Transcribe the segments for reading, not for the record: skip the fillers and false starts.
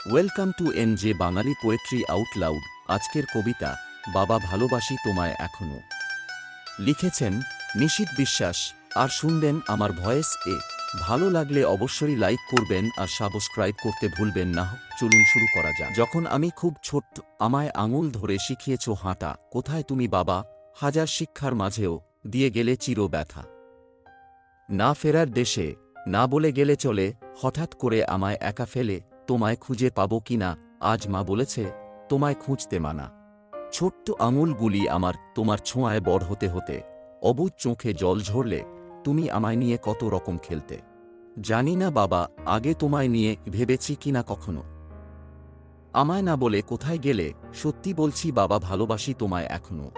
Welcome to NJ Bangali poetry out loud. আজকের কবিতা বাবা ভালোবাসি তোমায় এখনো। লিখেছেন নিশীথ বিশ্বাস। আর শুনবেন আমার ভয়েস এ। ভালো লাগলে অবশ্যই লাইক করবেন আর সাবস্ক্রাইব করতে ভুলবেন না। চলুন শুরু করা যাক। যখন আমি খুব ছোট্ট, আমায় আঙুল ধরে শিখিয়েছ হাঁটা। কোথায় তুমি বাবা? হাজার শিক্ষার মাঝেও দিয়ে গেলে চির ব্যথা। না ফেরার দেশে, না বলে গেলে চলে। হঠাৎ করে আমায় একা ফেলে তোমায় খুঁজে পাবো কিনা আজ মা বলেছে তোমায় খুঁজতে মানা। ছোট্ট আঙুলগুলি আমার তোমার ছোঁয়ায় বড় হতে হতে অবুঝ চোখে জল ঝরলে তুমি আমায় নিয়ে কত রকম খেলতে। জানি না বাবা আগে তোমায় নিয়ে ভেবেছি কিনা কখনো। আমায় না বলে কোথায় গেলে, সত্যি বলছি বাবা ভালোবাসি তোমায় এখনো।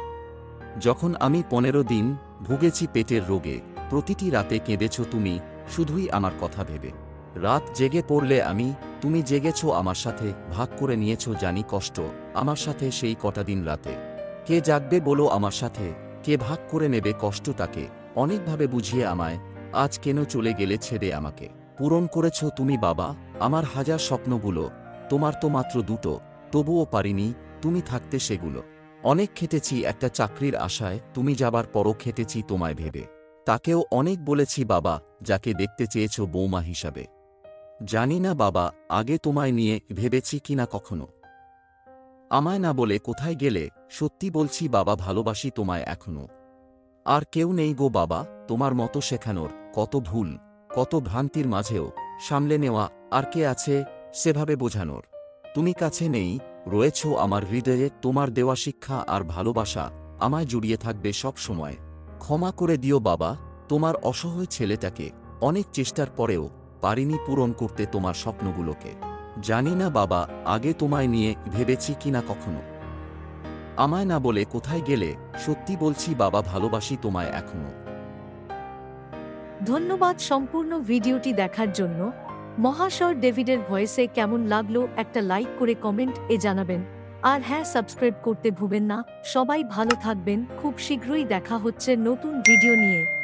যখন আমি 15 দিন ভুগেছি পেটের রোগে, প্রতিটি রাতে কেঁদেছ তুমি শুধুই আমার কথা ভেবে। রাত জেগে পড়লে আমি, তুমি জেগেছ আমার সাথে, ভাগ করে নিয়েছ জানি কষ্ট আমার সাথে সেই কটা দিন রাতে। কে জাগবে বলো আমার সাথে, কে ভাগ করে নেবে কষ্টটাকে? অনেকভাবে বুঝিয়ে আমায় আজ কেন চলে গেলে ছেড়ে আমাকে। পূরণ করেছ তুমি বাবা আমার হাজার স্বপ্নগুলো, তোমার তো মাত্র দুটো, তবুও পারিনি তুমি থাকতে সেগুলো। অনেক খেটেছি একটা চাকরির আশায়, তুমি যাবার পরও খেটেছি তোমায় ভেবে। তাকেও অনেক বলেছি বাবা, যাকে দেখতে চেয়েছ বৌমা হিসাবে। জানি না বাবা আগে তোমায় নিয়ে ভেবেছি কিনা কখনো। আমায় না বলে কোথায় গেলে, সত্যি বলছি বাবা ভালোবাসি তোমায় এখনো। আর কেউ নেই গো বাবা তোমার মতো শেখানোর, কত ভুল কত ভ্রান্তির মাঝেও সামলে নেওয়া। আর কে আছে সেভাবে বোঝানোর? তুমি কাছে নেই, রয়েছ আমার হৃদয়ে। তোমার দেওয়া শিক্ষা আর ভালোবাসা আমায় জড়িয়ে থাকবে সব সময়। ক্ষমা করে দিও বাবা তোমার অসহায় ছেলেটাকে, অনেক চেষ্টার পরেও পারিনি পূরণ করতে তোমার স্বপ্নগুলোকে। জানি না বাবা আগে তোমায় নিয়ে ভেবেছি কিনা কখনো। আমায় না বলে কোথায় গেলে, সত্যি বলছি বাবা ভালোবাসি তোমায় এখনো। ধন্যবাদ সম্পূর্ণ ভিডিওটি দেখার জন্য। মহাশয় ডেভিডের ভয়েসে কেমন লাগলো একটা লাইক করে কমেন্ট এ জানাবেন। আর হ্যাঁ, সাবস্ক্রাইব করতে ভুলবেন না। সবাই ভালো থাকবেন, খুব শীঘ্রই দেখা হচ্ছে নতুন ভিডিও নিয়ে।